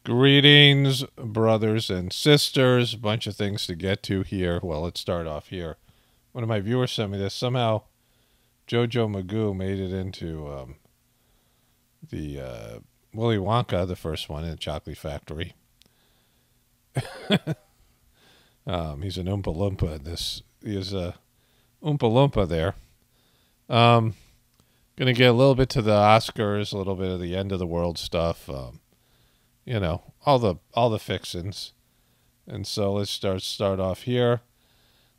Greetings, brothers and sisters. A bunch of things to get to here. Well, let's start off here. One of my viewers sent me this. Somehow, Jojo Magoo made it into the Willy Wonka, the first one in the Chocolate Factory. He's an Oompa Loompa in this. He is a Oompa Loompa there. Going to get a little bit to the Oscars, a little bit of the end of the world stuff. You know, all the fixins. And so let's start off here.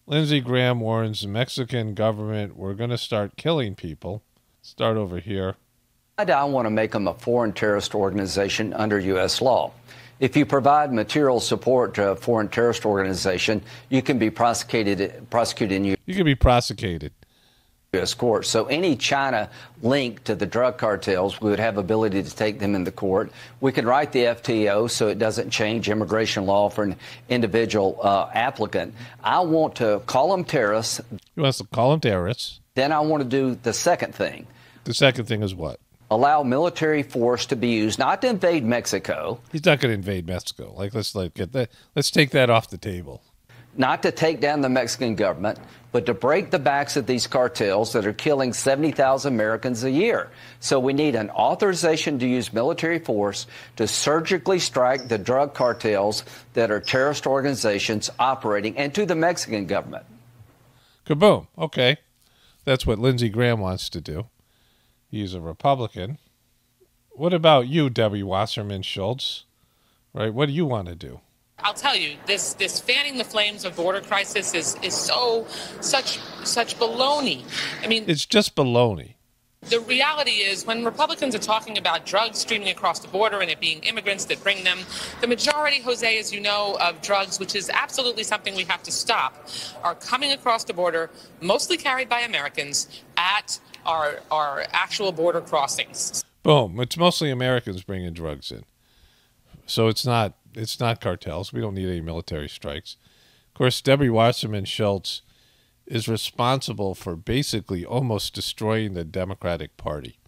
Lindsey Graham warns the Mexican government we're going to start killing people. Start over here. I don't want to make them a foreign terrorist organization under U.S. law. If you provide material support to a foreign terrorist organization, you can be prosecuted in You can be prosecuted. U.S. court. So any China link to the drug cartels, we would have ability to take them in the court. We can write the FTO so it doesn't change immigration law for an individual applicant. I want to call them terrorists. He wants to call them terrorists. Then I want to do the second thing. The second thing is what? Allow military force to be used, not to invade Mexico. He's not going to invade Mexico. Let's take that off the table. Not to take down the Mexican government, but to break the backs of these cartels that are killing 70,000 Americans a year. So we need an authorization to use military force to surgically strike the drug cartels that are terrorist organizations operating, and to the Mexican government. Kaboom. Okay. That's what Lindsey Graham wants to do. He's a Republican. What about you, Debbie Wasserman Schultz? Right? What do you want to do? I'll tell you, this fanning the flames of border crisis is such baloney. I mean, it's just baloney. The reality is, when Republicans are talking about drugs streaming across the border and it being immigrants that bring them, the majority, Jose, as you know, of drugs, which is absolutely something we have to stop, are coming across the border, mostly carried by Americans at our actual border crossings. Boom. It's mostly Americans bringing drugs in. So it's not cartels. We don't need any military strikes. Of course, Debbie Wasserman Schultz is responsible for basically almost destroying the Democratic Party.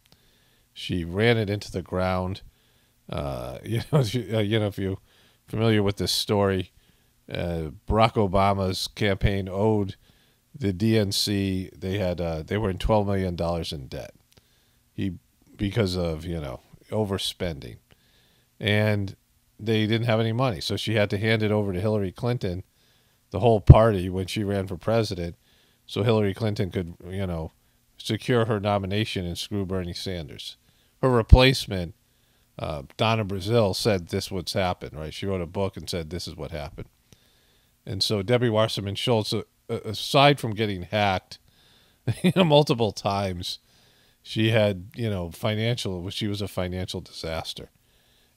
She ran it into the ground. If you're familiar with this story, Barack Obama's campaign owed the DNC. They were in $12 million in debt. Because of overspending, and they didn't have any money, so she had to hand it over to Hillary Clinton, the whole party, when she ran for president, so Hillary Clinton could, secure her nomination and screw Bernie Sanders. Her replacement, Donna Brazile, said this what's happened, right? She wrote a book and said this is what happened. And so Debbie Wasserman Schultz, aside from getting hacked multiple times, she had, she was a financial disaster.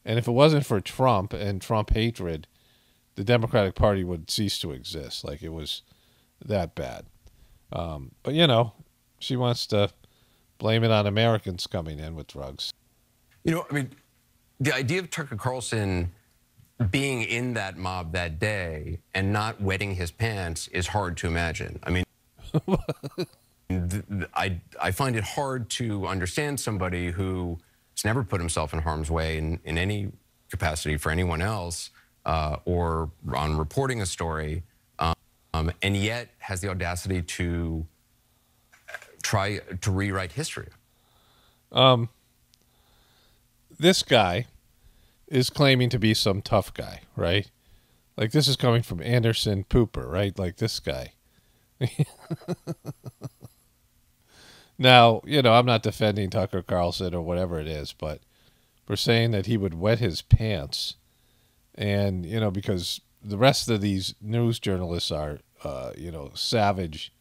And if it wasn't for Trump and Trump hatred, the Democratic Party would cease to exist. Like, it was that bad. But, she wants to blame it on Americans coming in with drugs. The idea of Tucker Carlson being in that mob that day and not wetting his pants is hard to imagine. I find it hard to understand somebody who has never put himself in harm's way in any capacity for anyone else or on reporting a story, and yet has the audacity to try to rewrite history. This guy is claiming to be some tough guy, right? Like, this is coming from Anderson Pooper, right? Like, this guy. Now, I'm not defending Tucker Carlson or whatever it is, but we're saying that he would wet his pants. And, because the rest of these news journalists are, savage,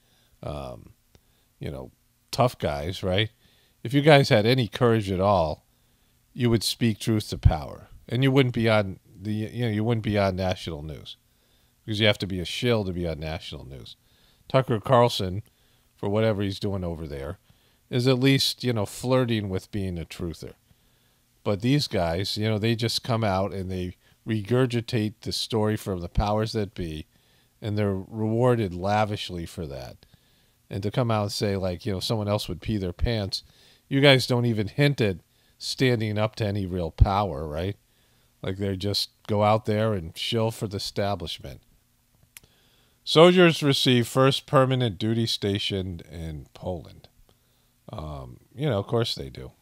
tough guys, right? If you guys had any courage at all, you would speak truth to power. And you wouldn't be on you wouldn't be on national news, because you have to be a shill to be on national news. Tucker Carlson, for whatever he's doing over there, is at least, flirting with being a truther. But these guys, they just come out and they regurgitate the story from the powers that be, and they're rewarded lavishly for that. And to come out and say, like, someone else would pee their pants, you guys don't even hint at standing up to any real power, right? Like they just go out there and shill for the establishment. Soldiers receive first permanent duty stationed in Poland. Of course they do.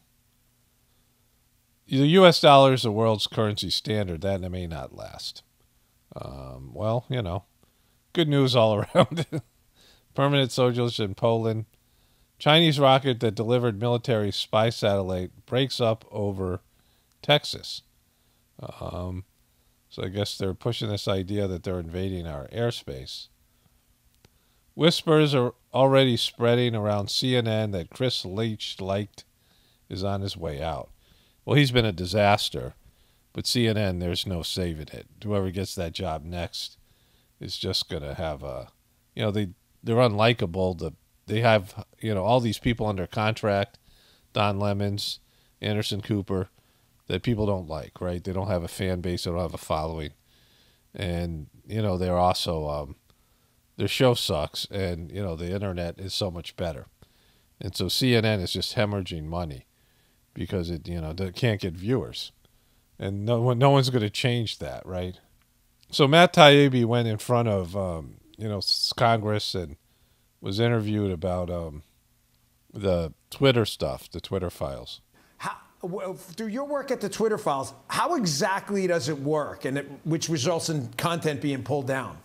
The U.S. dollar is the world's currency standard. That may not last. Good news all around. Permanent soldiers in Poland. Chinese rocket that delivered military spy satellite breaks up over Texas. So I guess they're pushing this idea that they're invading our airspace. Whispers are already spreading around CNN that Chris Leach is on his way out. Well, he's been a disaster, but CNN, there's no saving it. Whoever gets that job next is just going to have they're unlikable. They have, all these people under contract, Don Lemons, Anderson Cooper, that people don't like, right? They don't have a fan base. They don't have a following. And, they're also, their show sucks. And, the internet is so much better. And so CNN is just hemorrhaging money because it can't get viewers. And no one's going to change that, right? So Matt Taibbi went in front of, Congress and was interviewed about the Twitter stuff, the Twitter files. Through your work at the Twitter files, how exactly does it work, which results in content being pulled down?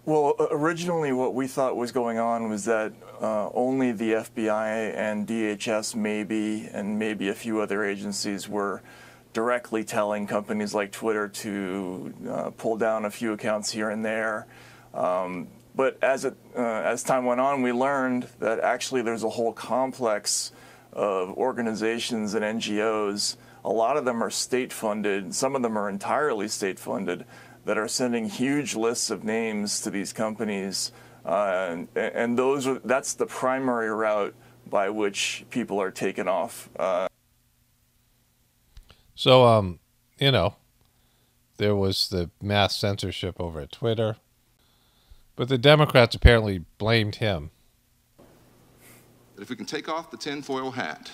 Well, originally what we thought was going on was that only the FBI and DHS and maybe a few other agencies were directly telling companies like Twitter to pull down a few accounts here and there. But as time went on, we learned that actually there's a whole complex of organizations and NGOs. A lot of them are state-funded. Some of them are entirely state-funded that are sending huge lists of names to these companies. And that's the primary route by which people are taken off. So, there was the mass censorship over at Twitter. But the Democrats apparently blamed him. If we can take off the tinfoil hat,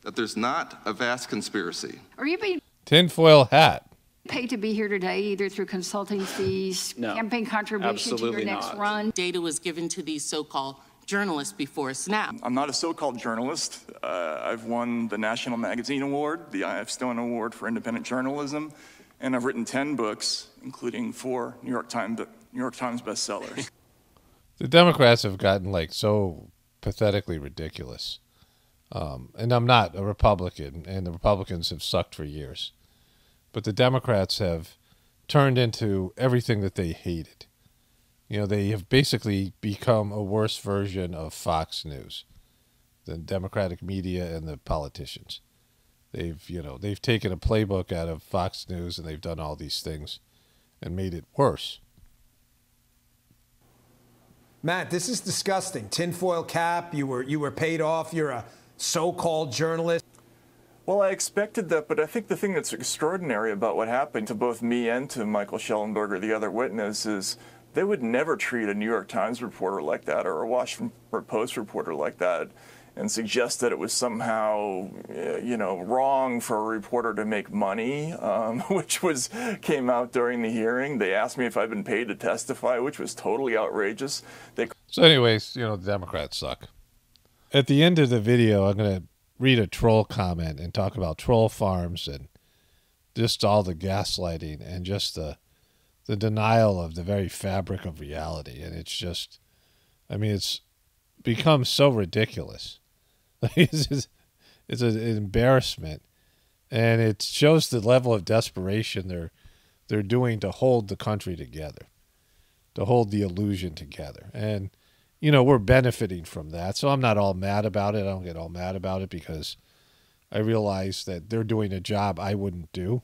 that there's not a vast conspiracy. Are you being tinfoil hat paid to be here today, either through consulting fees, campaign contribution to your next run? Data was given to these so-called journalists before us now. I'm not a so-called journalist. I've won the National Magazine Award, the I.F. Stone Award for Independent Journalism, and I've written 10 books, including 4 New York Times bestsellers. The Democrats have gotten so pathetically ridiculous. And I'm not a Republican, and the Republicans have sucked for years. But the Democrats have turned into everything that they hated. They have basically become a worse version of Fox News, the Democratic media and the politicians. They've taken a playbook out of Fox News and they've done all these things and made it worse. Matt, this is disgusting. Tinfoil cap, you were paid off, you're a so-called journalist. Well, I expected that, but I think the thing that's extraordinary about what happened to both me and to Michael Schellenberger, the other witness, is they would never treat a New York Times reporter like that or a Washington Post reporter like that and suggest that it was somehow, wrong for a reporter to make money, which came out during the hearing. They asked me if I'd been paid to testify, which was totally outrageous. So anyways, the Democrats suck. At the end of the video, I'm going to read a troll comment and talk about troll farms and just all the gaslighting and just the denial of the very fabric of reality. And it's just, it's become so ridiculous. It's an embarrassment, and it shows the level of desperation they're doing to hold the country together, to hold the illusion together. And we're benefiting from that, so I'm not all mad about it. I don't get all mad about it because I realize that they're doing a job I wouldn't do.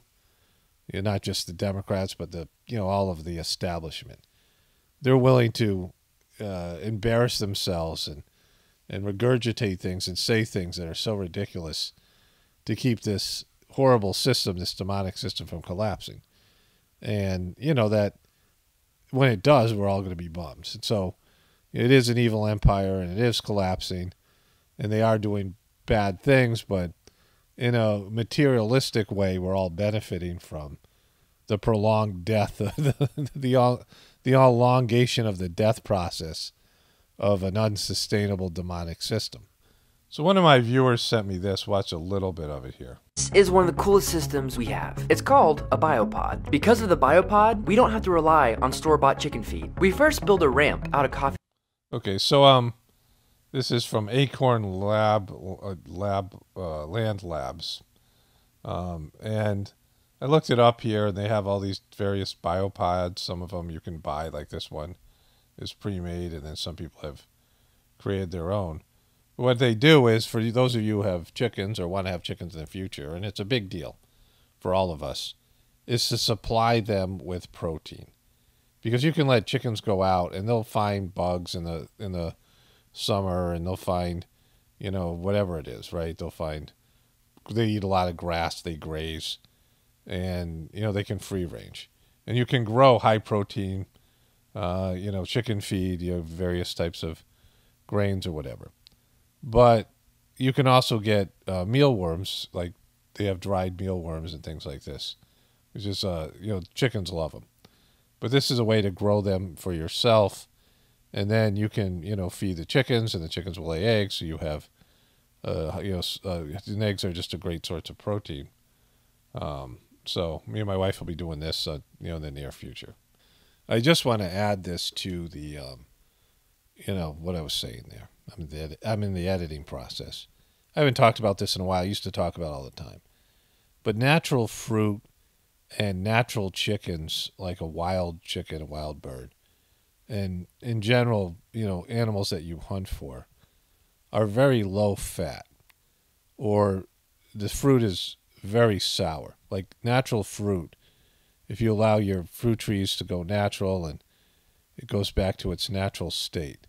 Not just the Democrats, but all of the establishment. They're willing to embarrass themselves and regurgitate things and say things that are so ridiculous to keep this horrible system, this demonic system, from collapsing. And, that when it does, we're all going to be bums. And so it is an evil empire, and it is collapsing, and they are doing bad things, but, in a materialistic way, we're all benefiting from the prolonged death, the elongation of the death process of an unsustainable demonic system. So one of my viewers sent me this. Watch a little bit of it here. This is one of the coolest systems we have. It's called a biopod. Because of the biopod, we don't have to rely on store-bought chicken feed. We first build a ramp out of coffee. Okay, so this is from Acorn Land Labs, and I looked it up here, and they have all these various biopods. Some of them you can buy, like this one is pre-made, and then some people have created their own. What they do is, for those of you who have chickens or want to have chickens in the future, and it's a big deal for all of us, is to supply them with protein. Because you can let chickens go out and they'll find bugs in the summer, and they'll find, whatever it is, right? They eat a lot of grass, they graze, and, they can free range. And you can grow high protein, chicken feed, various types of grains or whatever. But you can also get mealworms, like they have dried mealworms and things like this, which is, chickens love them. But this is a way to grow them for yourself, and then you can, feed the chickens, and the chickens will lay eggs, so you have, and eggs are just a great source of protein. So me and my wife will be doing this, in the near future. I just want to add this to the, what I was saying there. I'm in the editing process. I haven't talked about this in a while. I used to talk about it all the time. But natural fruit and natural chickens, like a wild chicken, a wild bird, and in general, animals that you hunt for, are very low fat, or the fruit is very sour. Like natural fruit, if you allow your fruit trees to go natural, and it goes back to its natural state.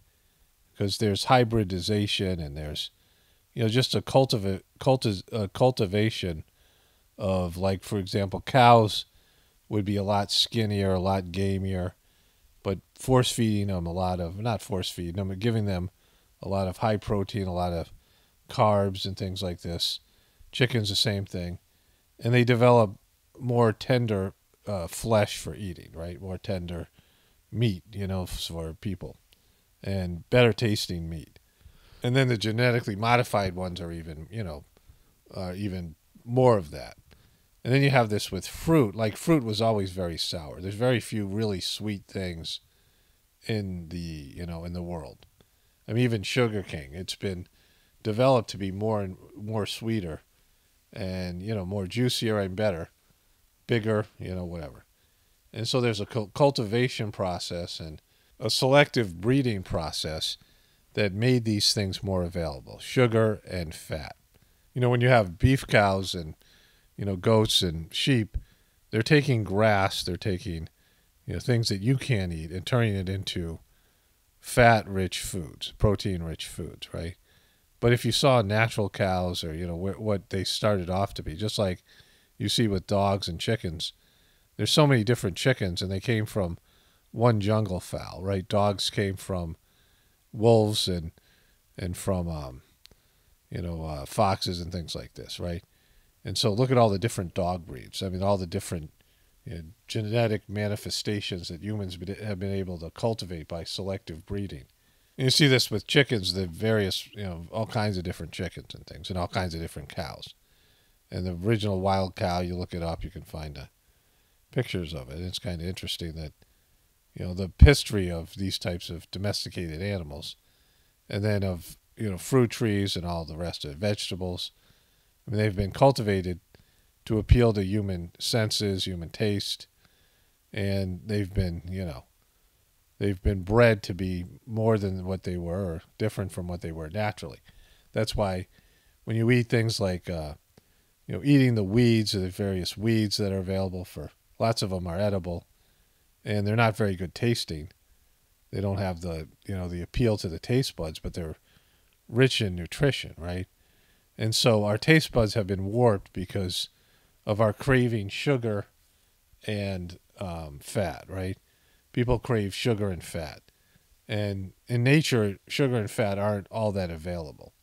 Because there's hybridization, and there's, just a cultivation of, like, for example, cows would be a lot skinnier, a lot gamier, but force feeding them not force feeding them, but giving them a lot of high protein, a lot of carbs and things like this. Chickens, the same thing. And they develop more tender flesh for eating, right? More tender meat, for people. And better tasting meat. And then the genetically modified ones are even, even more of that. And then you have this with fruit. Like, fruit was always very sour. There's very few really sweet things in the, in the world. I mean, even sugar cane, it's been developed to be more and more sweeter and, more juicier and better, bigger, whatever. And so there's a cultivation process and a selective breeding process that made these things more available, sugar and fat. When you have beef cows and, goats and sheep, they're taking grass, they're taking, things that you can't eat and turning it into fat-rich foods, protein-rich foods, right? But if you saw natural cows or, what they started off to be, just like you see with dogs and chickens, there's so many different chickens, and they came from one jungle fowl, right? Dogs came from wolves and from foxes and things like this, right? And so look at all the different dog breeds. I mean, all the different genetic manifestations that humans have been able to cultivate by selective breeding. And you see this with chickens, the various, all kinds of different chickens and things, and all kinds of different cows. And the original wild cow, you look it up, you can find pictures of it. And it's kind of interesting that the history of these types of domesticated animals, and then of, fruit trees and all the rest of it, vegetables. I mean, they've been cultivated to appeal to human senses, human taste, and they've been, they've been bred to be more than what they were, or different from what they were naturally. That's why when you eat things like, eating the weeds, or the various weeds that are available, for lots of them are edible, and they're not very good tasting. They don't have the, the appeal to the taste buds, but they're rich in nutrition, right? And so our taste buds have been warped because of our craving sugar and fat, right? People crave sugar and fat. And in nature, sugar and fat aren't all that available.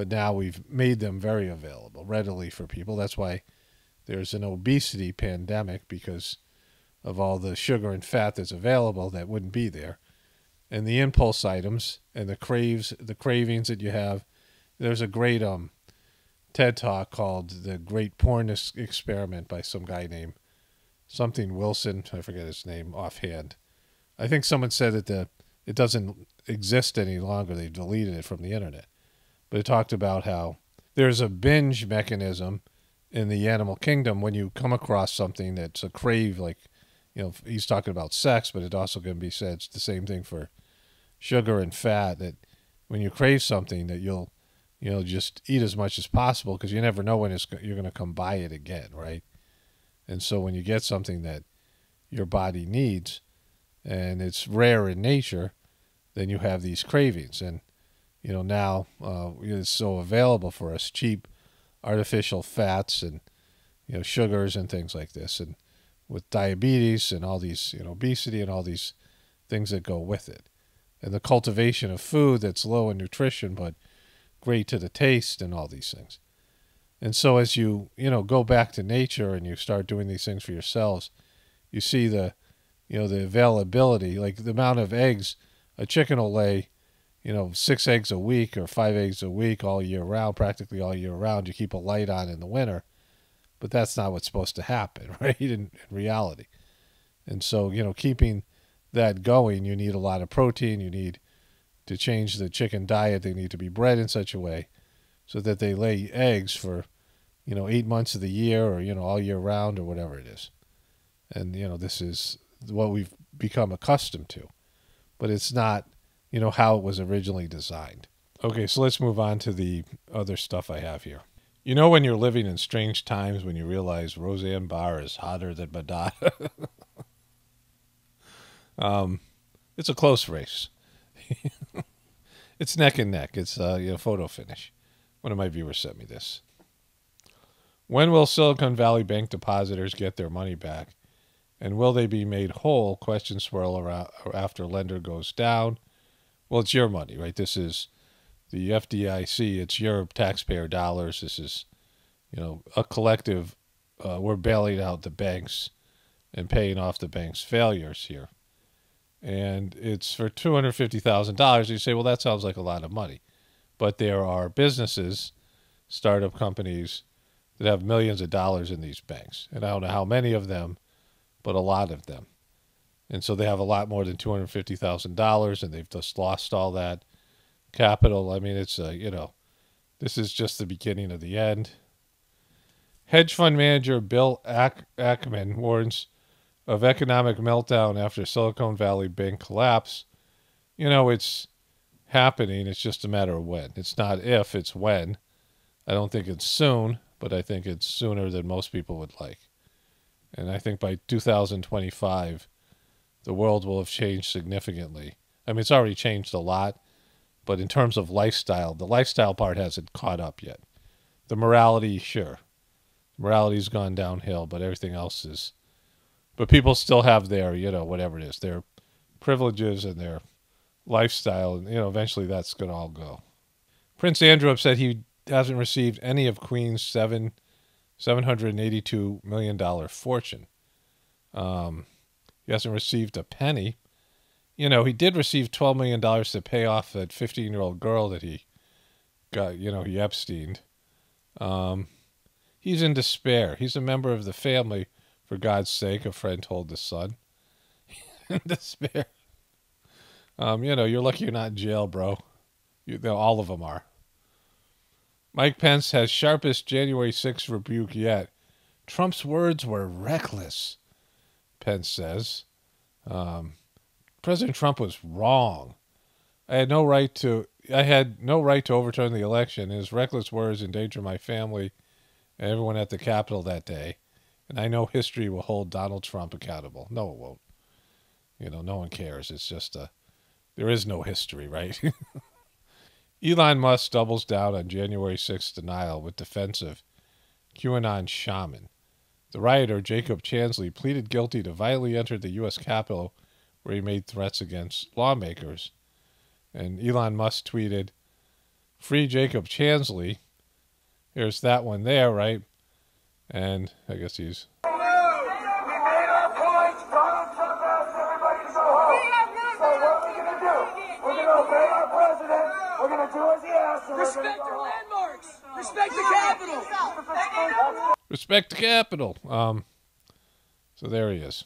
But now we've made them very available, readily for people. That's why there's an obesity pandemic, because of all the sugar and fat that's available that wouldn't be there. And the impulse items and the cravings that you have. There's a great TED Talk called The Great Porn Experiment by some guy named something Wilson. I forget his name offhand. I think someone said that it doesn't exist any longer. They've deleted it from the internet. But it talked about how there's a binge mechanism in the animal kingdom when you come across something that's a crave, like, he's talking about sex, but it also can be said it's the same thing for sugar and fat, that when you crave something that you'll just eat as much as possible, because you never know when you're going to come by it again, right? And so when you get something that your body needs and it's rare in nature, then you have these cravings. And, now it's so available for us, cheap artificial fats and, sugars and things like this. And with diabetes and all these, obesity and all these things that go with it. And the cultivation of food that's low in nutrition but great to the taste and all these things. And so as you, go back to nature and you start doing these things for yourselves, you see the availability, like the amount of eggs a chicken will lay, 6 eggs a week or 5 eggs a week all year round, practically all year round. You keep a light on in the winter, but that's not what's supposed to happen, right, in reality. And so, keeping that going, you need a lot of protein. You need to change the chicken diet. They need to be bred in such a way so that they lay eggs for, 8 months of the year or, all year round or whatever it is. And, this is what we've become accustomed to. But it's not, how it was originally designed. Okay, so let's move on to the other stuff I have here. When you're living in strange times when you realize Roseanne Barr is hotter than Madonna. It's a close race. It's neck and neck. It's photo finish. One of my viewers sent me this. When will Silicon Valley Bank depositors get their money back? And will they be made whole? Questions swirl around after lender goes down. Well, it's your money, right? This is the FDIC. It's your taxpayer dollars. This is, a collective. We're bailing out the banks and paying off the banks' failures here. And it's for $250,000. You say, well, that sounds like a lot of money. But there are businesses, startup companies, that have millions of dollars in these banks. And I don't know how many of them, but a lot of them. And so they have a lot more than $250,000, and they've just lost all that capital. I mean, it's, this is just the beginning of the end. Hedge fund manager Bill Ackman warns of economic meltdown after Silicon Valley Bank collapse. It's happening. It's just a matter of when. It's not if, it's when. I don't think it's soon, but I think it's sooner than most people would like. And I think by 2025, the world will have changed significantly. I mean, it's already changed a lot, but in terms of lifestyle, the lifestyle part hasn't caught up yet. The morality, sure. Morality's gone downhill, but everything else is... But people still have their, whatever it is, their privileges and their lifestyle, and, eventually that's going to all go. Prince Andrew upset he hasn't received any of Queen's $782 million fortune. He hasn't received a penny. He did receive $12 million to pay off that 15-year-old girl that he got, he Epsteined. He's in despair. He's a member of the family, for God's sake, a friend told the Sun. In despair. You're lucky you're not in jail, bro. All of them are. Mike Pence has sharpest January 6th rebuke yet. Trump's words were reckless, Pence says. President Trump was wrong. I had no right to overturn the election. His reckless words endanger my family and everyone at the Capitol that day. And I know history will hold Donald Trump accountable. No, it won't. No one cares. It's just there is no history, right? Elon Musk doubles down on January 6th denial with defensive QAnon shaman. The rioter, Jacob Chansley, pleaded guilty to violently enter the U.S. Capitol, where he made threats against lawmakers. And Elon Musk tweeted, Free Jacob Chansley. Here's that one there, right? And I guess he's... Respect our landmarks. Respect the Capitol. Respect the Capitol. So there he is.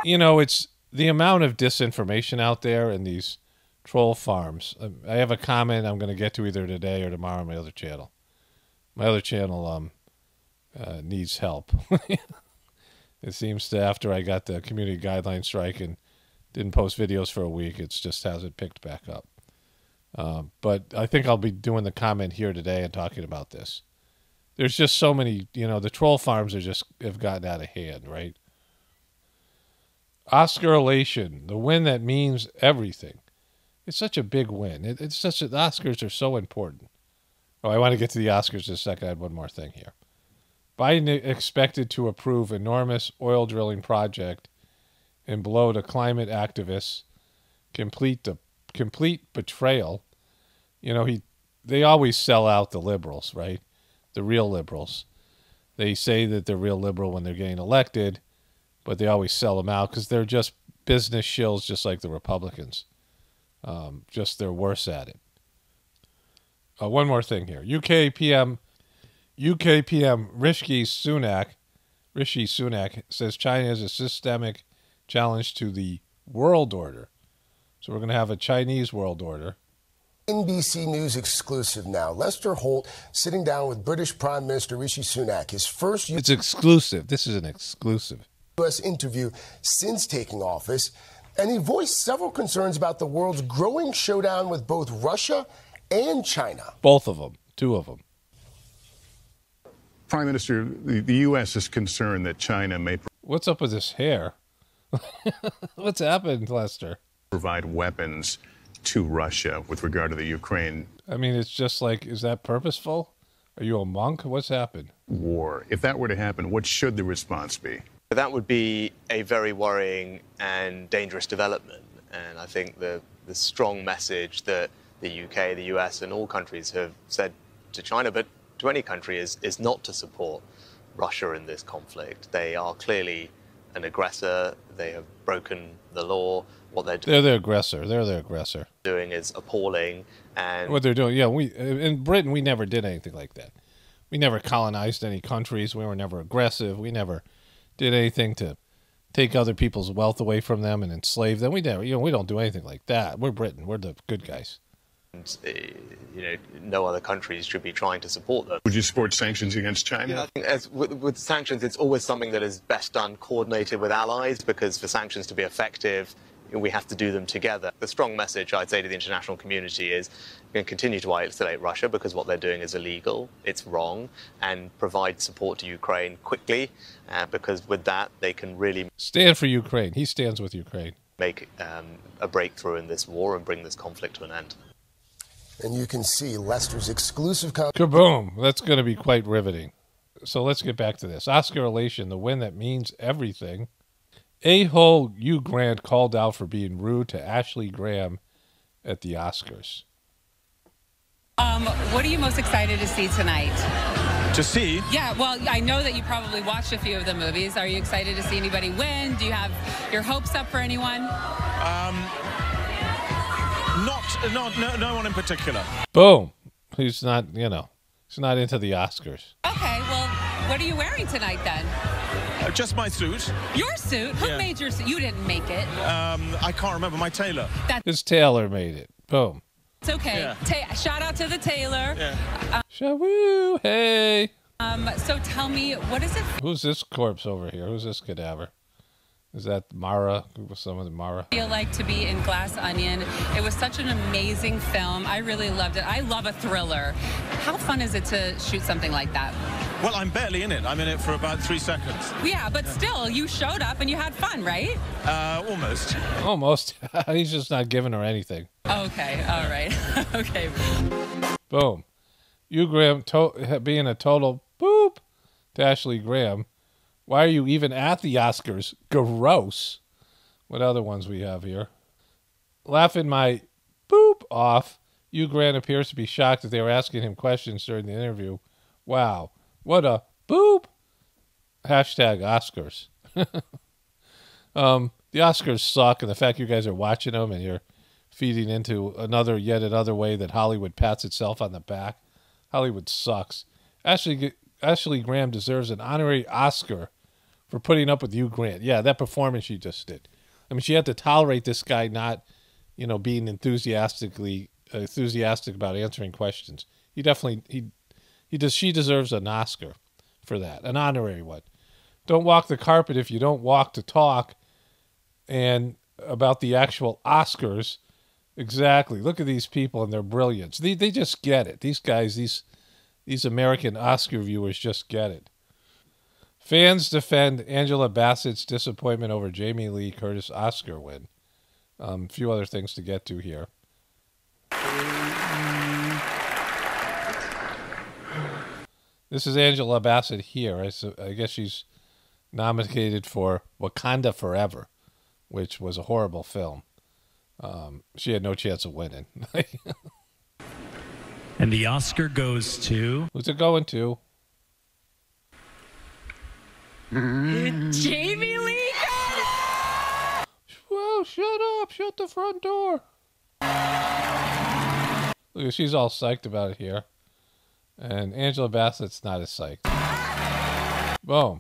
You know, it's the amount of disinformation out there in these troll farms. I have a comment I'm going to get to either today or tomorrow on my other channel. My other channel needs help. It seems to, after I got the community guideline strike and didn't post videos for a week, it just hasn't picked back up. But I think I'll be doing the comment here today and talking about this. There's just so many, you know, the troll farms have gotten out of hand, right? Oscar elation, the win that means everything. It's such a big win. The Oscars are so important. Oh, I want to get to the Oscars in a second. I had one more thing here. Biden expected to approve enormous oil drilling project and blow to climate activists. Complete betrayal. You know, they always sell out the liberals, right? The real liberals. They say that they're real liberal when they're getting elected, but they always sell them out because they're just business shills, just like the Republicans. Just they're worse at it. One more thing here. UK PM Rishi Sunak says China is a systemic challenge to the world order. So we're going to have a Chinese world order. NBC News exclusive now. Lester Holt sitting down with British Prime Minister Rishi Sunak, his first... It's exclusive. This is an exclusive. U.S. interview since taking office, and he voiced several concerns about the world's growing showdown with both Russia and China. Both of them. Two of them. Prime Minister, the U.S. is concerned that China may... What's up with his hair? What's happened, Lester? ...provide weapons to Russia with regard to the Ukraine. I mean, it's just like, is that purposeful? Are you a monk? What's happened? War. If that were to happen, what should the response be? That would be a very worrying and dangerous development. And I think the strong message that the UK, the US, and all countries have said to China, but to any country, is not to support Russia in this conflict. They are clearly an aggressor. They have broken the law. What they're doing, they're the aggressor. They're the aggressor. Doing is appalling. And what they're doing, yeah. In Britain, we never did anything like that. We never colonized any countries. We were never aggressive. We never did anything to take other people's wealth away from them and enslave them. We never, we don't do anything like that. We're Britain. We're the good guys. And, no other countries should be trying to support them. Would you support sanctions against China? Yeah, I think with sanctions, it's always something that is best done coordinated with allies, because for sanctions to be effective, we have to do them together. The strong message I'd say to the international community is continue to isolate Russia, because what they're doing is illegal, it's wrong, and provide support to Ukraine quickly, because with that they can really stand for Ukraine. He stands with Ukraine. Make a breakthrough in this war and bring this conflict to an end. And you can see Lester's exclusive... Kaboom! That's going to be quite riveting. So let's get back to this. Oscar elation, the win that means everything. A-hole Hugh Grant called out for being rude to Ashley Graham at the Oscars. What are you most excited to see tonight? To see? Yeah, well, I know that you probably watched a few of the movies. Are you excited to see anybody win? Do you have your hopes up for anyone? No one in particular. Boom. He's not, he's not into the Oscars. Okay, well, what are you wearing tonight then? Just my suit. Your suit? Who made your suit? You didn't make it. I can't remember. My tailor. His tailor made it. Boom. It's okay. Yeah. Shout out to the tailor. Yeah. Shawoo, hey. So tell me, what is it? Who's this corpse over here? Who's this cadaver? Is that Mara? Someone in Mara? Feel like to be in Glass Onion. It was such an amazing film. I really loved it. I love a thriller. How fun is it to shoot something like that? Well, I'm barely in it. I'm in it for about 3 seconds. Yeah, but still, you showed up and you had fun, right? Almost. Almost. He's just not giving her anything. Okay, all right. Okay. Boom. Hugh Graham being a total boop to Ashley Graham. Why are you even at the Oscars? Gross. What other ones we have here? Laughing my boop off, Hugh Grant appears to be shocked that they were asking him questions during the interview. Wow, what a boop! Hashtag Oscars. The Oscars suck, and the fact you guys are watching them and you're feeding into yet another way that Hollywood pats itself on the back. Hollywood sucks. Ashley Graham deserves an honorary Oscar for putting up with Hugh Grant. Yeah, that performance she just did. I mean, she had to tolerate this guy not, being enthusiastic about answering questions. She deserves an Oscar for that, an honorary one. Don't walk the carpet if you don't walk to talk. And about the actual Oscars, exactly. Look at these people and their brilliance. They just get it. These guys, these American Oscar viewers just get it. Fans defend Angela Bassett's disappointment over Jamie Lee Curtis Oscar win. A few other things to get to here. This is Angela Bassett here. I guess she's nominated for Wakanda Forever, which was a horrible film. She had no chance of winning. And the Oscar goes to... Who's it going to? Jamie Lee Curtis! Whoa, shut up. Shut the front door. Look, she's all psyched about it here. And Angela Bassett's not as psyched. Boom.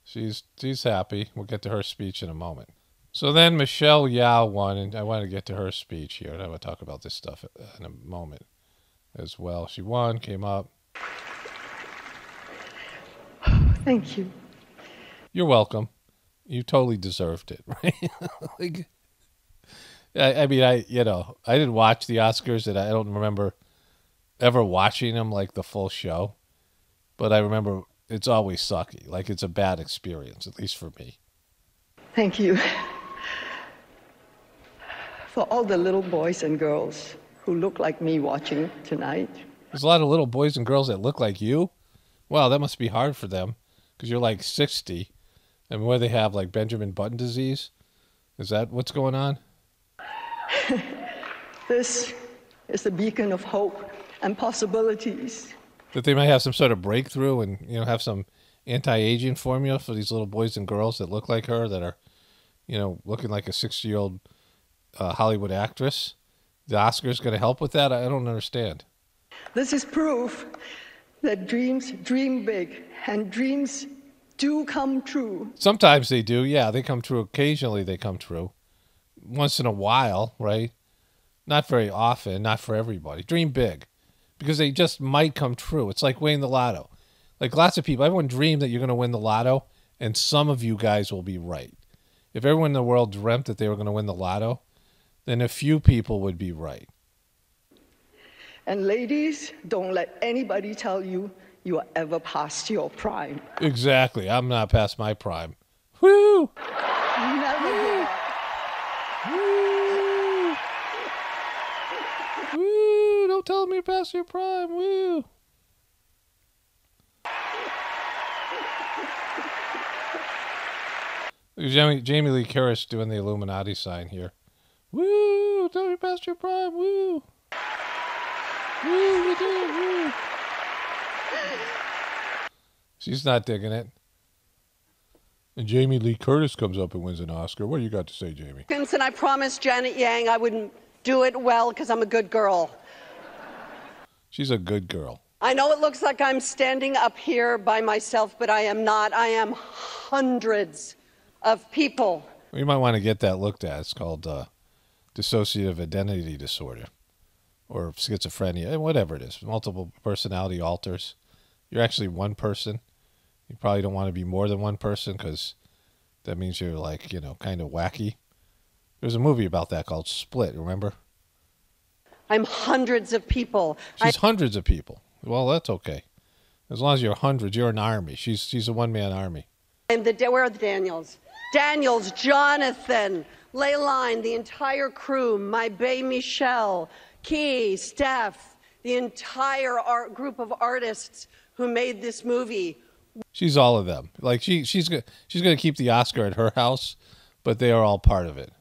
She's happy. We'll get to her speech in a moment. So then Michelle Yeoh won, and I want to get to her speech here, and I want to talk about this stuff in a moment as well. She won, came up. Thank you. You're welcome. You totally deserved it, right? I mean, I didn't watch the Oscars, and I don't remember ever watching them like the full show, but I remember it's always sucky. Like, it's a bad experience, at least for me. Thank you. For all the little boys and girls who look like me watching tonight. There's a lot of little boys and girls that look like you? Wow, that must be hard for them, because you're like 60. And where they have, like, Benjamin Button disease? Is that what's going on? This is a beacon of hope and possibilities. That they might have some sort of breakthrough and, have some anti-aging formula for these little boys and girls that look like her, that are, looking like a 60-year-old Hollywood actress. The Oscars going to help with that? I don't understand. This is proof that dreams dream big and dreams do come true. Sometimes they do, yeah. They come true. Occasionally they come true. Once in a while, right? Not very often, not for everybody. Dream big, because they just might come true. It's like winning the lotto. Like, lots of people, everyone dreamed that you're going to win the lotto, and some of you guys will be right. If everyone in the world dreamt that they were going to win the lotto, then a few people would be right. And ladies, don't let anybody tell you you are ever past your prime. Exactly. I'm not past my prime. Woo! Never. Woo! Woo! Don't tell me past your prime. Woo! Jamie Lee Curtis doing the Illuminati sign here. Woo! Tell me past your prime. Woo! Woo! You did it. Woo! She's not digging it. And Jamie Lee Curtis comes up and wins an Oscar. What do you got to say, Jamie? And I promised Janet Yang I wouldn't do it well because I'm a good girl. She's a good girl. I know it looks like I'm standing up here by myself, but I am not. I am hundreds of people. You might want to get that looked at. It's called dissociative identity disorder or schizophrenia, whatever it is. Multiple personality alters. You're actually one person. You probably don't want to be more than one person because that means you're like, kind of wacky. There's a movie about that called Split, remember? I'm hundreds of people. She's hundreds of people. Well, that's okay. As long as you're hundreds, you're an army. She's a one-man army. Where are the Daniels? Daniels, Jonathan, Leyline, the entire crew, my bae Michelle, Key, Steph, the entire group of artists who made this movie. She's all of them. Like she's going to keep the Oscar at her house, but they are all part of it.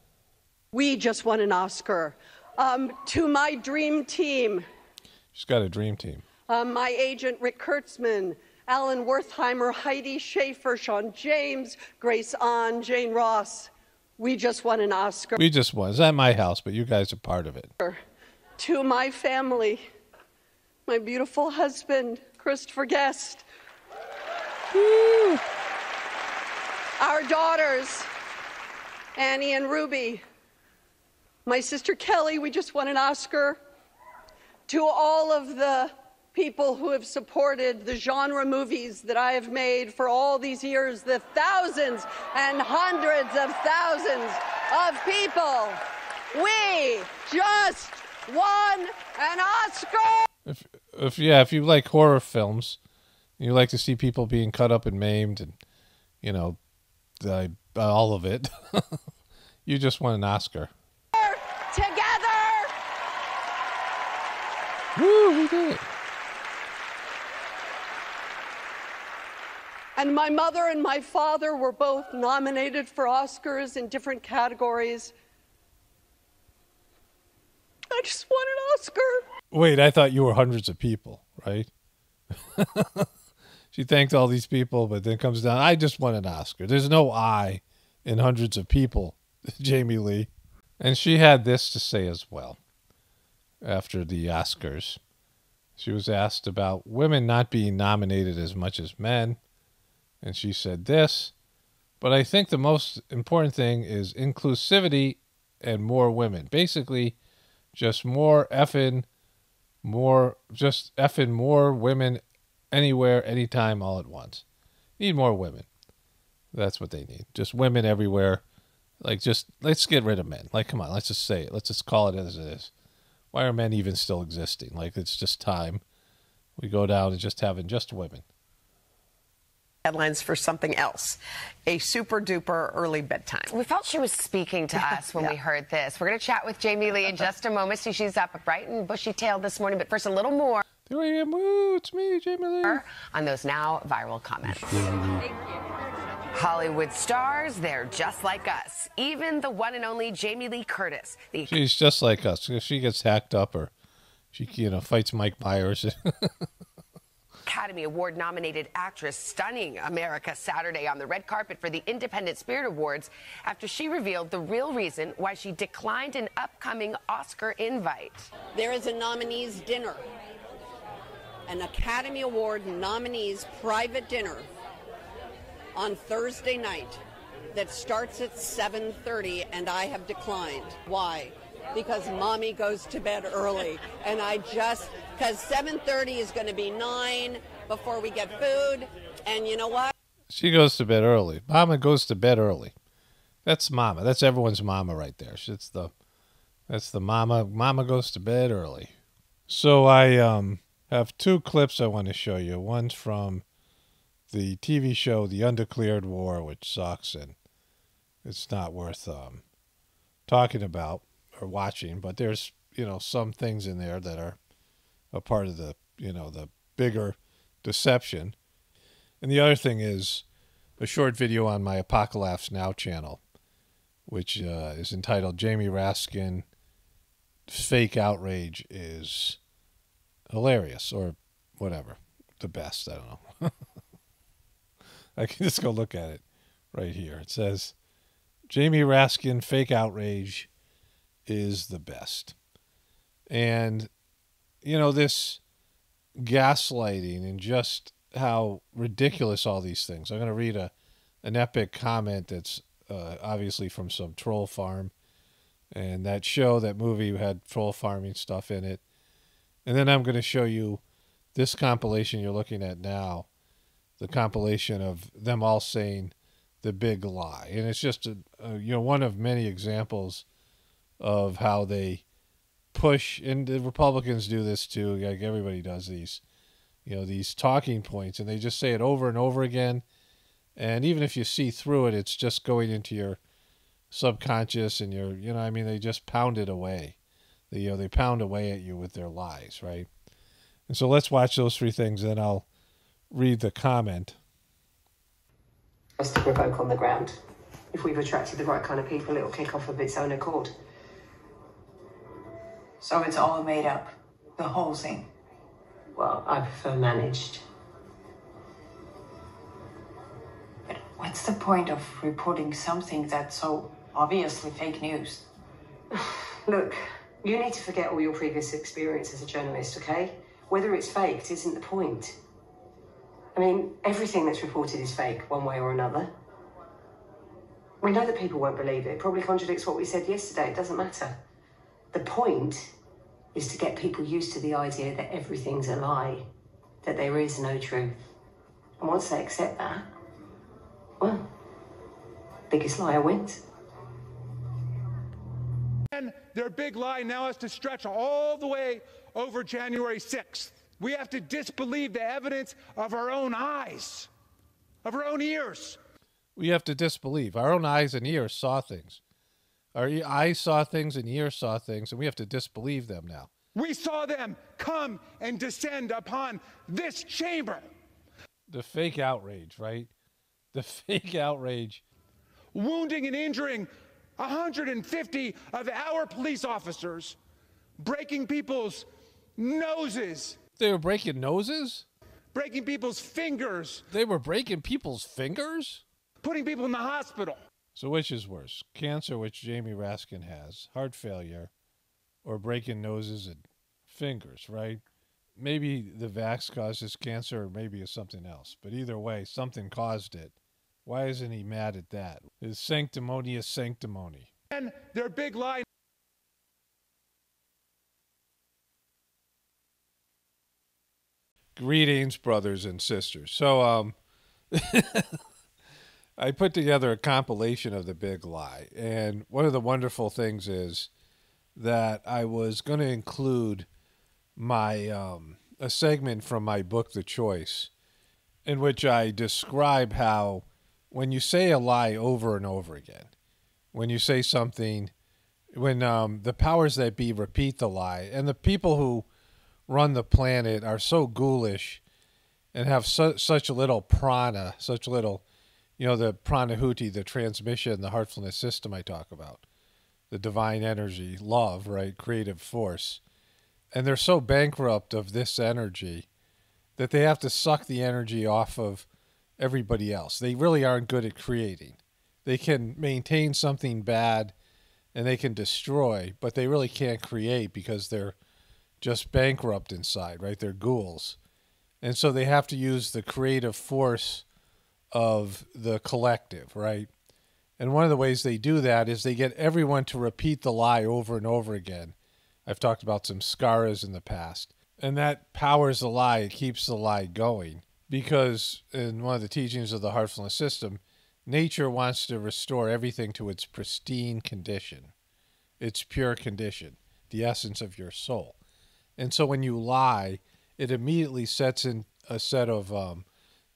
We just won an Oscar. To my dream team. She's got a dream team. My agent, Rick Kurtzman, Alan Wertheimer, Heidi Schaefer, Sean James, Grace Ahn, Jane Ross. We just won an Oscar. We just won. It's at my house, but you guys are part of it. To my family, my beautiful husband, Christopher Guest. Woo. Our daughters, Annie and Ruby. My sister Kelly, we just won an Oscar. To all of the people who have supported the genre movies that I have made for all these years, the thousands and hundreds of thousands of people, we just won an Oscar! If you like horror films, you like to see people being cut up and maimed and, you know, all of it, you just won an Oscar. Together! Woo, we did it. And my mother and my father were both nominated for Oscars in different categories. I just won an Oscar. Wait, I thought you were hundreds of people, right? She thanked all these people, but then comes down, I just won an Oscar. There's no I in hundreds of people, Jamie Lee. And she had this to say as well after the Oscars. She was asked about women not being nominated as much as men. And she said this, but I think the most important thing is inclusivity and more women. Basically, just more effing more women anywhere, anytime, all at once. Need more women. That's what they need. Just women everywhere. Like, just, let's get rid of men. Like, come on, let's just say it. Let's just call it as it is. Why are men even still existing? Like, it's just time. We go down to just having just women. Headlines for something else. A super duper early bedtime. We felt she was speaking to us when we heard this. We're going to chat with Jamie Lee in just a moment. See, she's up bright and bushy-tailed this morning, but first a little more. There I am. Woo, it's me, Jamie Lee. On those now viral comments. Thank you. Hollywood stars, they're just like us. Even the one and only Jamie Lee Curtis. She's just like us. If she gets hacked up or she, fights Mike Myers. Academy Award-nominated actress stunning America Saturday on the red carpet for the Independent Spirit Awards after she revealed the real reason why she declined an upcoming Oscar invite. There is a nominees' dinner, an Academy Award nominees' private dinner on Thursday night that starts at 7:30, and I have declined. Why? Because mommy goes to bed early, and because 7:30 is going to be 9 before we get food, and you know what? She goes to bed early. Mama goes to bed early. That's mama. That's everyone's mama right there. That's the mama. Mama goes to bed early. So I have two clips I want to show you. One's from the TV show The Undeclared War, which sucks, and it's not worth talking about or watching, but there's, some things in there that are a part of the, the bigger deception. And the other thing is a short video on my Apocalypse Now channel, which is entitled Jamie Raskin Fake Outrage is Hilarious, or whatever, the best, I don't know. I can just go look at it right here. It says, Jamie Raskin Fake Outrage is the best. And, this gaslighting and just how ridiculous all these things. I'm going to read an epic comment that's obviously from some troll farm. And that movie had troll farming stuff in it. And then I'm going to show you this compilation you're looking at now, the compilation of them all saying the big lie. And it's just, one of many examples of how they push, and the Republicans do this too, like everybody does these, these talking points, and they just say it over and over again. And even if you see through it, it's just going into your subconscious and your, they just pound it away. They pound away at you with their lies, right? And so let's watch those three things, then I'll read the comment. To provoke on the ground. If we've attracted the right kind of people, it'll kick off of its own accord. So it's all made up, the whole thing? Well, I prefer managed. But what's the point of reporting something that's so obviously fake news? Look, you need to forget all your previous experience as a journalist, okay? Whether it's faked isn't the point. I mean, everything that's reported is fake, one way or another. We know that people won't believe it. It probably contradicts what we said yesterday. It doesn't matter. The point is to get people used to the idea that everything's a lie, that there is no truth. And once they accept that, well, biggest liar wins. And their big lie now has to stretch all the way over January 6th. We have to disbelieve the evidence of our own eyes, of our own ears. We have to disbelieve. Our own eyes and ears saw things. Our eyes saw things and ears saw things, and we have to disbelieve them now. We saw them come and descend upon this chamber. The fake outrage, right? The fake outrage. Wounding and injuring 150 of our police officers, breaking people's noses. They were breaking noses? Breaking people's fingers. They were breaking people's fingers? Putting people in the hospital. So which is worse? Cancer, which Jamie Raskin has, heart failure, or breaking noses and fingers, right? Maybe the vax causes cancer, or maybe it's something else. But either way, something caused it. Why isn't he mad at that? His sanctimonious sanctimony. And their big lie. Greetings, brothers and sisters. So, I put together a compilation of the big lie. And one of the wonderful things is that I was going to include my a segment from my book, The Choice, in which I describe how when you say a lie over and over again, when you say something, when the powers that be repeat the lie, and the people who run the planet are so ghoulish and have such little prana, such little, the pranahuti, the transmission, the heartfulness system I talk about, the divine energy, love, right, creative force. And they're so bankrupt of this energy that they have to suck the energy off of everybody else. They really aren't good at creating. They can maintain something bad and they can destroy, but they really can't create because they're just bankrupt inside, right? They're ghouls. And so they have to use the creative force of the collective, right? And one of the ways they do that is they get everyone to repeat the lie over and over again. I've talked about some scaras in the past. And that powers the lie. It keeps the lie going. Because in one of the teachings of the heartfulness system, nature wants to restore everything to its pristine condition, its pure condition, the essence of your soul. And so when you lie, it immediately sets in a set of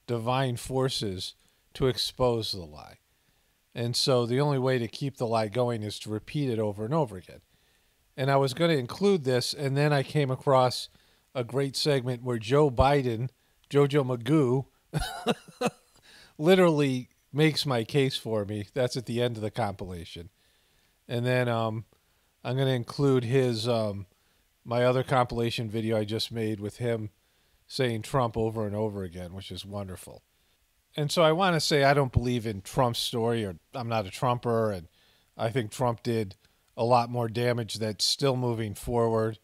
divine forces to expose the lie. And so the only way to keep the lie going is to repeat it over and over again. And I was going to include this, and then I came across a great segment where Joe Biden, Jojo Magoo, literally makes my case for me. That's at the end of the compilation. And then I'm going to include his my other compilation video I just made with him saying Trump over and over again, which is wonderful. And so I want to say I don't believe in Trump's story, or I'm not a Trumper, and I think Trump did a lot more damage that's still moving forward.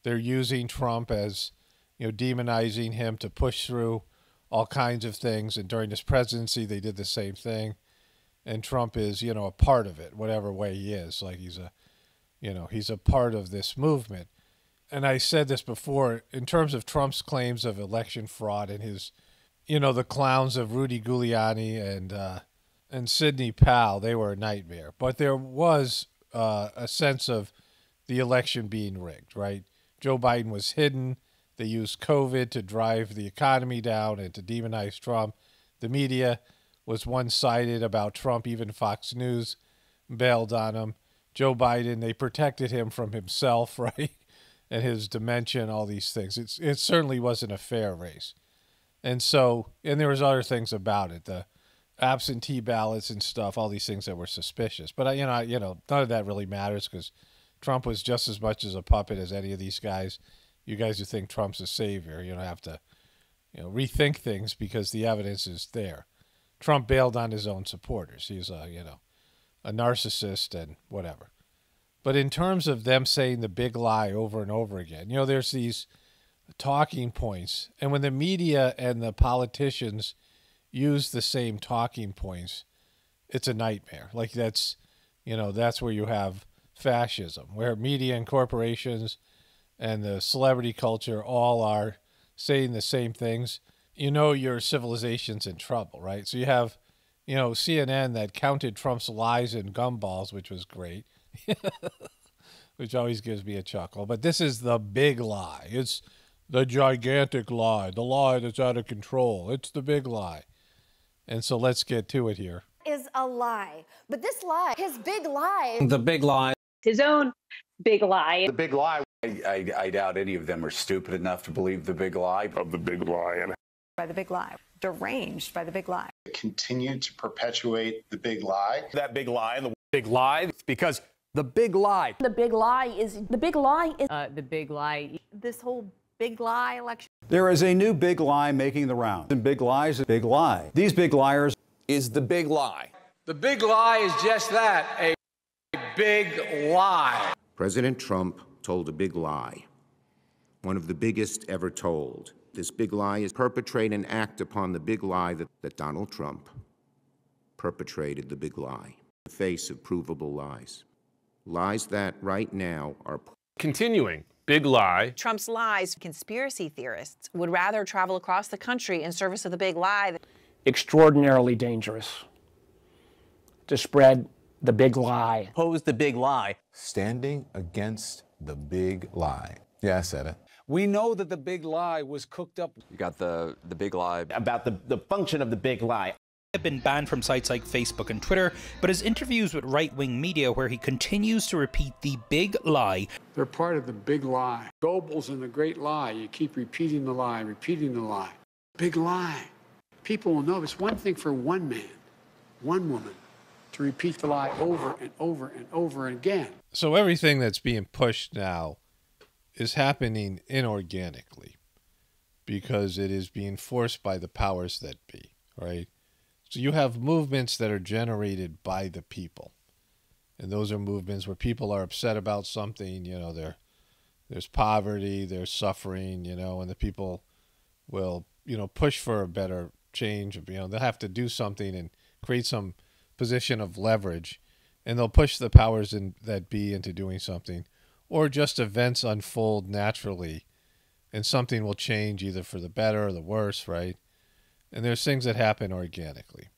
They're using Trump as, demonizing him to push through all kinds of things. And during his presidency, they did the same thing. And Trump is, a part of it, whatever way he is. Like he's a part of this movement. And I said this before, in terms of Trump's claims of election fraud and his, the clowns of Rudy Giuliani and Sidney Powell, they were a nightmare. But there was a sense of the election being rigged, right? Joe Biden was hidden. They used COVID to drive the economy down and to demonize Trump. The media was one-sided about Trump. Even Fox News bailed on him. Joe Biden, they protected him from himself, right? And his dementia and all these things. It certainly wasn't a fair race. And there was other things about it. The absentee ballots and stuff, all these things that were suspicious. But none of that really matters because Trump was just as much as a puppet as any of these guys. You guys who think Trump's a savior, have to, rethink things because the evidence is there. Trump bailed on his own supporters. He's a narcissist and whatever. But in terms of them saying the big lie over and over again, there's these talking points. And when the media and the politicians use the same talking points, it's a nightmare. Like that's where you have fascism, where media and corporations and the celebrity culture all are saying the same things. Your civilization's in trouble, right? So you have, CNN that counted Trump's lies in gumballs, which was great, which always gives me a chuckle. But this is the big lie. It's the gigantic lie, the lie that's out of control. It's the big lie. And so let's get to it here. Is a lie. But this lie, his big lie. The big lie. His own big lie. The big lie. I doubt any of them are stupid enough to believe the big lie. Of the big lie. By the big lie. Deranged by the big lie. Continue to perpetuate the big lie. That big lie and the big lie, because the big lie. The big lie is the big lie. This whole big lie election. There is a new big lie making the rounds. And big lies, big lie. These big liars is the big lie. The big lie is just that, a big lie. President Trump told a big lie, one of the biggest ever told. This big lie is perpetrate and act upon the big lie that Donald Trump perpetrated the big lie in the face of provable lies. Lies that right now are continuing. Big lie. Trump's lies. Conspiracy theorists would rather travel across the country in service of the big lie. Extraordinarily dangerous to spread the big lie. Oppose the big lie. Standing against the big lie. Yeah, I said it. We know that the big lie was cooked up. You got the big lie. About the function of the big lie. Have been banned from sites like Facebook and Twitter, but his interviews with right-wing media where he continues to repeat the big lie. They're part of the big lie. Goebbels and the great lie. You keep repeating the lie, repeating the lie. Big lie. People will know it's one thing for one man, one woman, to repeat the lie over and over and over again. So everything that's being pushed now is happening inorganically because it is being forced by the powers that be, right? So you have movements that are generated by the people. And those are movements where people are upset about something, there's poverty, there's suffering, and the people will, push for a better change. They'll have to do something and create some position of leverage, and they'll push the powers that be into doing something. Or just events unfold naturally, and something will change either for the better or the worse, right? And there's things that happen organically.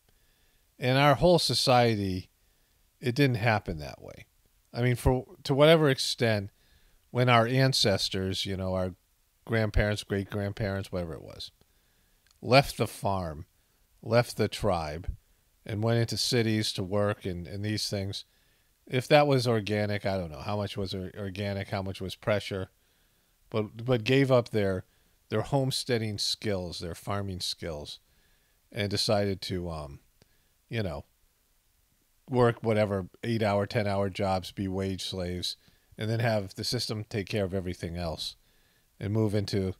In our whole society, it didn't happen that way. I mean, to whatever extent, when our ancestors, our grandparents, great-grandparents, whatever it was, left the farm, left the tribe, and went into cities to work and these things, if that was organic, I don't know how much was organic, how much was pressure, but gave up their homesteading skills, their farming skills, and decided to, work whatever 8-hour, 10-hour jobs, be wage slaves, and then have the system take care of everything else, and move into,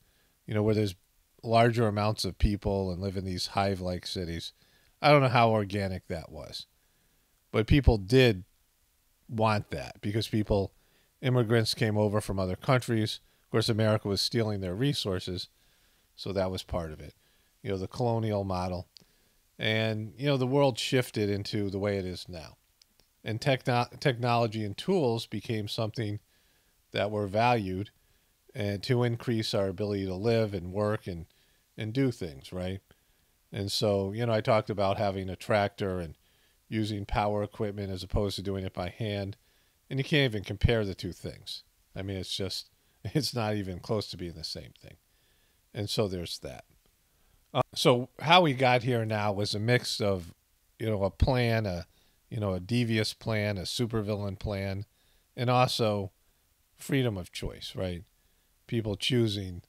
where there's larger amounts of people and live in these hive-like cities. I don't know how organic that was, but people did want that because immigrants came over from other countries. Of course, America was stealing their resources, so that was part of it. The colonial model. And, the world shifted into the way it is now. And technology and tools became something that were valued and to increase our ability to live and work and do things, right? And so, I talked about having a tractor and using power equipment as opposed to doing it by hand. And you can't even compare the two things. I mean, it's not even close to being the same thing. And so there's that. So how we got here now was a mix of, a plan, a devious plan, a supervillain plan, and also freedom of choice, right? People choosing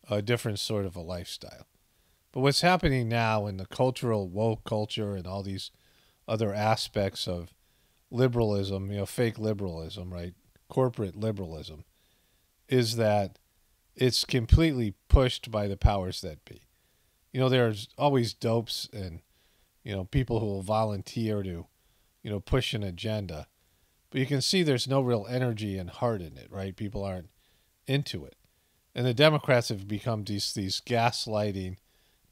a different sort of a lifestyle. But what's happening now in the cultural woke culture and all these other aspects of liberalism, fake liberalism, right? Corporate liberalism, is that it's completely pushed by the powers that be. There's always dopes and, people who will volunteer to, push an agenda. But you can see there's no real energy and heart in it, right? People aren't into it. And the Democrats have become these gaslighting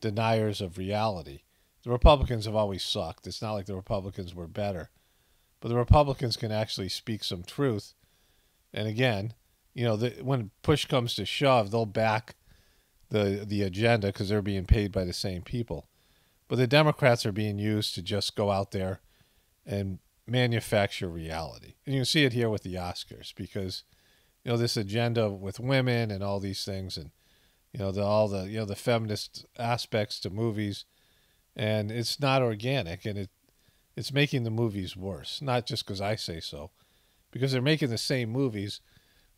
deniers of reality. The Republicans have always sucked. It's not like the Republicans were better. But the Republicans can actually speak some truth. And again, when push comes to shove, they'll back the agenda because they're being paid by the same people. But the Democrats are being used to just go out there and manufacture reality. And you can see it here with the Oscars because, this agenda with women and all these things and, the feminist aspects to movies, and it's not organic, and it's making the movies worse. Not just because I say so, because they're making the same movies,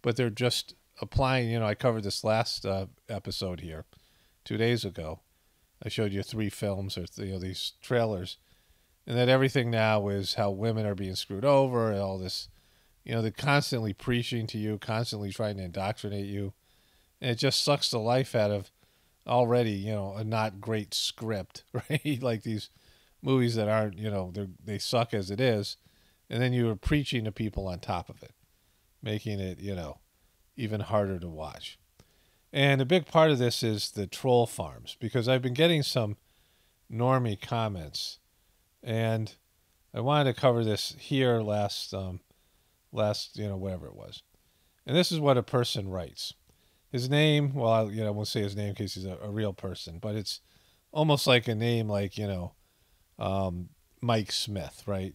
but they're just applying. I covered this last episode here 2 days ago. I showed you 3 films or these trailers, and that everything now is how women are being screwed over and all this. They're constantly preaching to you, constantly trying to indoctrinate you. And it just sucks the life out of already, a not great script, right? Like these movies that aren't, they suck as it is. And then you are preaching to people on top of it, making it, even harder to watch. And a big part of this is the troll farms, because I've been getting some normie comments. And I wanted to cover this here last, whatever it was. And this is what a person writes. His name, well, I won't say his name in case he's a real person, but it's almost like a name like, Mike Smith, right?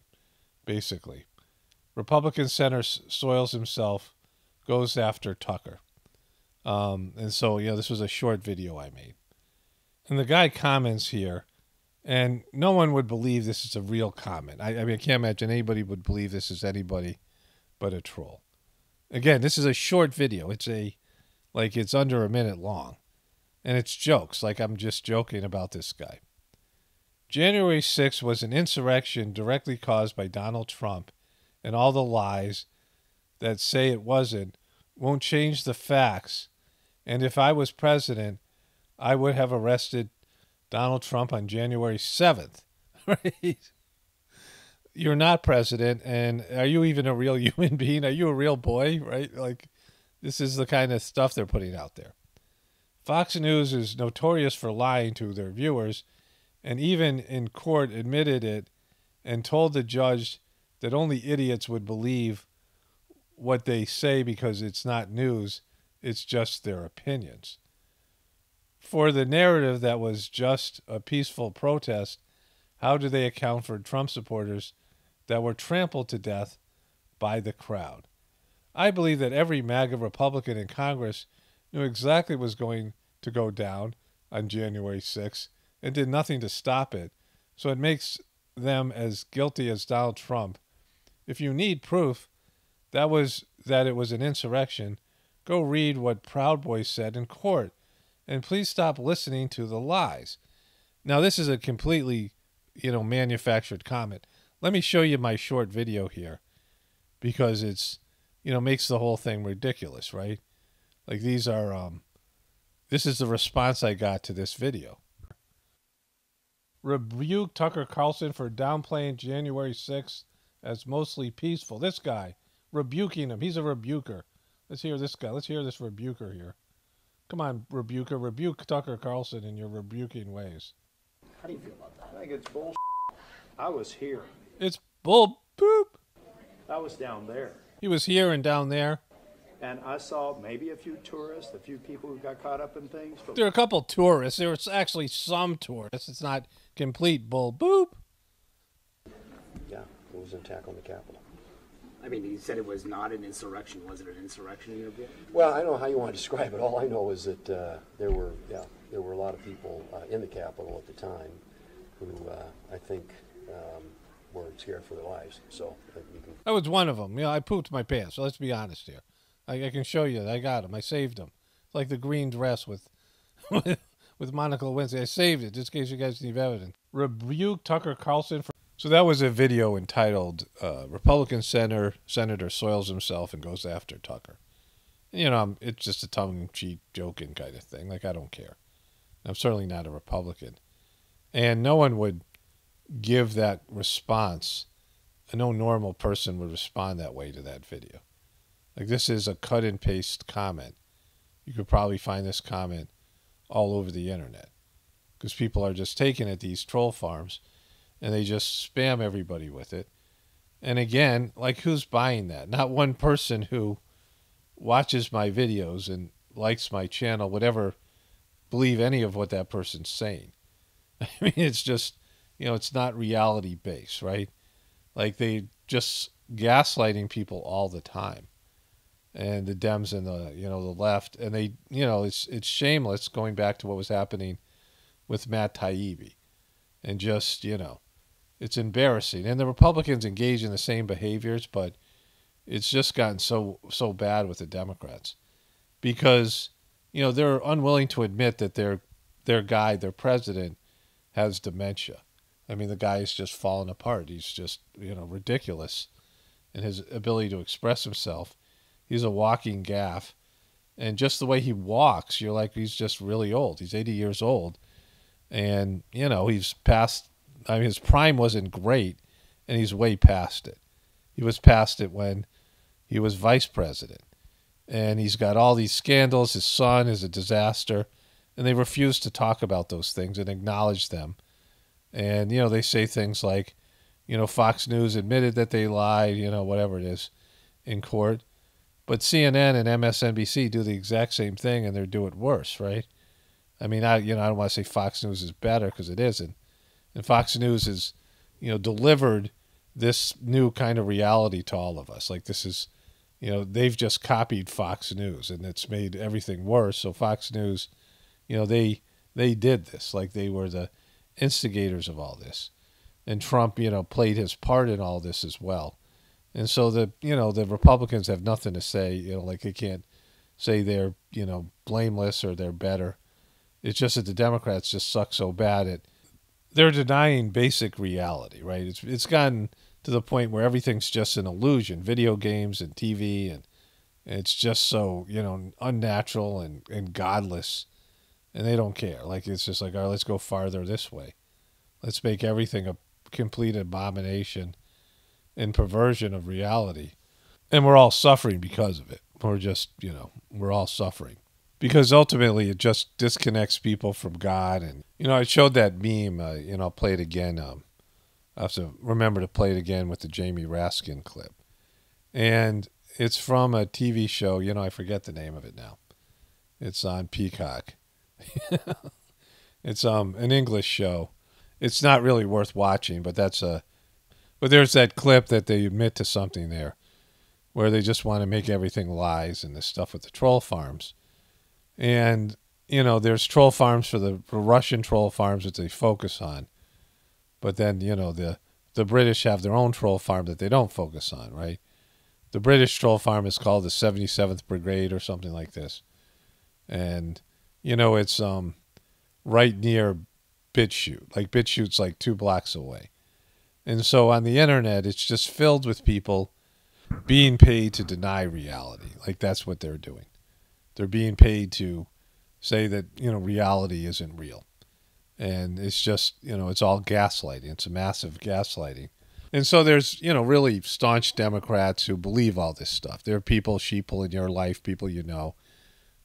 Basically. Republican Center soils himself, goes after Tucker. And so, this was a short video I made. And the guy comments here, and no one would believe this is a real comment. I mean, I can't imagine anybody would believe this is anybody but a troll. Again, this is a short video. It's under a minute long. And it's jokes, like I'm just joking about this guy. January 6th was an insurrection directly caused by Donald Trump, and all the lies that say it wasn't won't change the facts. And if I was president, I would have arrested Donald Trump on January 7th. Right? You're not president, and are you even a real human being? Are you a real boy? Right? Like, this is the kind of stuff they're putting out there. Fox News is notorious for lying to their viewers, and even in court admitted it and told the judge that only idiots would believe what they say because it's not news, it's just their opinions. For the narrative that was just a peaceful protest, how do they account for Trump supporters that were trampled to death by the crowd? I believe that every MAGA Republican in Congress knew exactly what was going to go down on January 6th and did nothing to stop it, so it makes them as guilty as Donald Trump. If you need proof that it was an insurrection, go read what Proud Boy said in court, and please stop listening to the lies. Now, this is a completely, manufactured comment. Let me show you my short video here, because it's, makes the whole thing ridiculous, right? Like, these are, this is the response I got to this video. Rebuke Tucker Carlson for downplaying January 6th as mostly peaceful. This guy, rebuking him. He's a rebuker. Let's hear this guy. Let's hear this rebuker here. Come on, rebuker. Rebuke Tucker Carlson in your rebuking ways. How do you feel about that? I think it's bullshit. I was here. It's bull boop. I was down there. He was here and down there. And I saw maybe a few tourists, a few people who got caught up in things. But there are a couple tourists. There was actually some tourists. It's not complete bull boop. Yeah, it was an attack on the Capitol. I mean, he said it was not an insurrection. Was it an insurrection in your view? Well, I don't know how you want to describe it. All I know is that there were a lot of people in the Capitol at the time who I think were scared for their lives. So you can... I was one of them. I pooped my pants. So let's be honest here. I can show you that I got him. I saved him. It's like the green dress with with Monica Lewinsky. I saved it just in case you guys need evidence. Rebuke Tucker Carlson. So that was a video entitled Republican Senator Soils Himself and Goes After Tucker. You know, it's just a tongue-in-cheek joking kind of thing. Like, I don't care. I'm certainly not a Republican. And no one would give that response. No normal person would respond that way to that video. Like, this is a cut and paste comment. You could probably find this comment all over the internet because people are just taking it, these troll farms, and they just spam everybody with it. And again, like, who's buying that? Not one person who watches my videos and likes my channel would ever believe any of what that person's saying. I mean, it's just, you know, it's not reality based, right? Like, they just gaslighting people all the time. And the Dems and the, you know, the left, and they, you know, it's shameless going back to what was happening with Matt Taibbi. And just, you know, it's embarrassing. And the Republicans engage in the same behaviors, but it's just gotten so bad with the Democrats because, you know, they're unwilling to admit that their guy, their president, has dementia. I mean, the guy is just falling apart. He's just, you know, ridiculous in his ability to express himself. He's a walking gaffe. And just the way he walks, you're like, he's just really old. He's 80 years old. And, you know, he's past, I mean, his prime wasn't great, and he's way past it. He was past it when he was vice president. And he's got all these scandals. His son is a disaster. And they refuse to talk about those things and acknowledge them. And, you know, they say things like, you know, Fox News admitted that they lied, you know, whatever it is, in court. But CNN and MSNBC do the exact same thing, and they do it worse, right? I mean, I don't want to say Fox News is better because it isn't. And Fox News has, you know, delivered this new kind of reality to all of us. Like, this is, you know, they've just copied Fox News, and it's made everything worse. So Fox News, you know, they did this. Like, they were the instigators of all this. And Trump, you know, played his part in all this as well. And so the Republicans have nothing to say, you know, like they can't say they're, you know, blameless or they're better. It's just that the Democrats just suck so bad at, they're denying basic reality, right? It's gotten to the point where everything's just an illusion, video games and TV, and it's just so, you know, unnatural and godless, and they don't care. Like, it's just like, all right, let's go farther this way. Let's make everything a complete abomination and perversion of reality. And we're all suffering because of it. We're just, you know, we're all suffering. Because ultimately it just disconnects people from God. And, you know, I showed that meme, you know, I'll play it again. I have to remember to play it again with the Jamie Raskin clip. And it's from a TV show, you know, I forget the name of it now. It's on Peacock. It's an English show. It's not really worth watching, but but there's that clip that they admit to something there where they just want to make everything lies and this stuff with the troll farms. And, you know, there's troll farms for the Russian troll farms that they focus on. But then, you know, the British have their own troll farm that they don't focus on, right? The British troll farm is called the 77th Brigade or something like this. And, you know, it's right near BitChute. Like, BitChute's like 2 blocks away. And so on the internet, it's just filled with people being paid to deny reality. Like, that's what they're doing. They're being paid to say that, you know, reality isn't real. And it's just, you know, it's all gaslighting. It's a massive gaslighting. And so there's, you know, really staunch Democrats who believe all this stuff. There are people, sheeple in your life, people you know,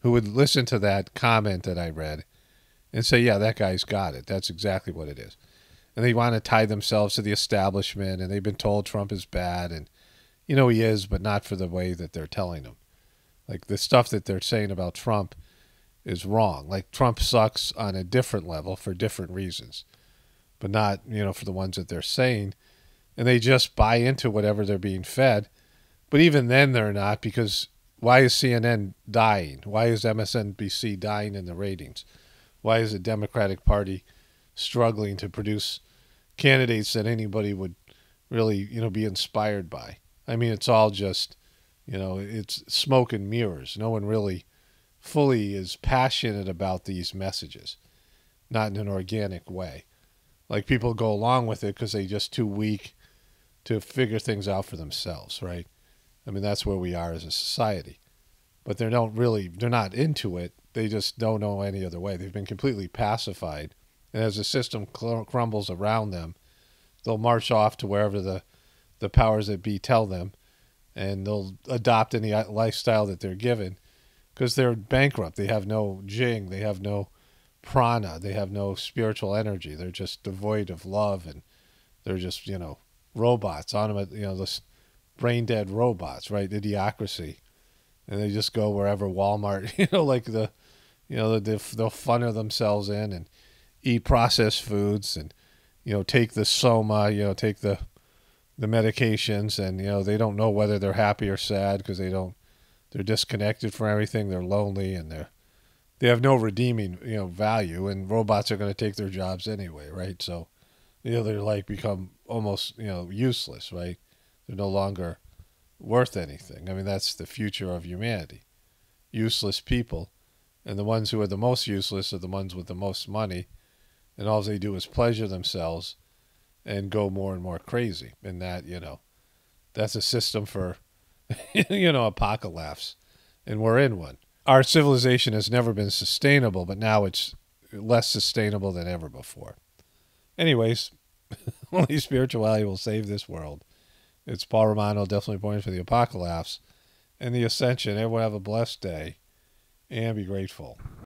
who would listen to that comment that I read and say, yeah, that guy's got it. That's exactly what it is. And they want to tie themselves to the establishment, and they've been told Trump is bad, and, you know, he is, but not for the way that they're telling him. Like, the stuff that they're saying about Trump is wrong. Like, Trump sucks on a different level for different reasons, but not, you know, for the ones that they're saying. And they just buy into whatever they're being fed. But even then they're not, because why is CNN dying? Why is MSNBC dying in the ratings? Why is the Democratic Party struggling to produce candidates that anybody would really, you know, be inspired by? I mean, it's all just, you know, it's smoke and mirrors. No one really fully is passionate about these messages. not in an organic way. Like people go along with it because they're just too weak to figure things out for themselves, right? I mean, that's where we are as a society. But they're not into it. They just don't know any other way. They've been completely pacified. And as the system crumbles around them, they'll march off to wherever the powers that be tell them, and they'll adopt any lifestyle that they're given because they're bankrupt. They have no jing. They have no prana. They have no spiritual energy. They're just devoid of love, and they're just, robots, this brain-dead robots, right? Idiocracy. And they just go wherever Walmart, they'll funnel themselves in and eat processed foods and, take the soma, take the medications, and, they don't know whether they're happy or sad because they're disconnected from everything. They're lonely, and they have no redeeming, value, and robots are going to take their jobs anyway, right? So, they're like become almost, useless, right? They're no longer worth anything. I mean, that's the future of humanity. Useless people, and the ones who are the most useless are the ones with the most money, and all they do is pleasure themselves and go more and more crazy. And that, that's a system for, apocalypse, and we're in one. Our civilization has never been sustainable, but now it's less sustainable than ever before. Anyways, only spirituality will save this world. It's Paul Romano, definitely pointing for the apocalypse and the ascension. Everyone have a blessed day and be grateful.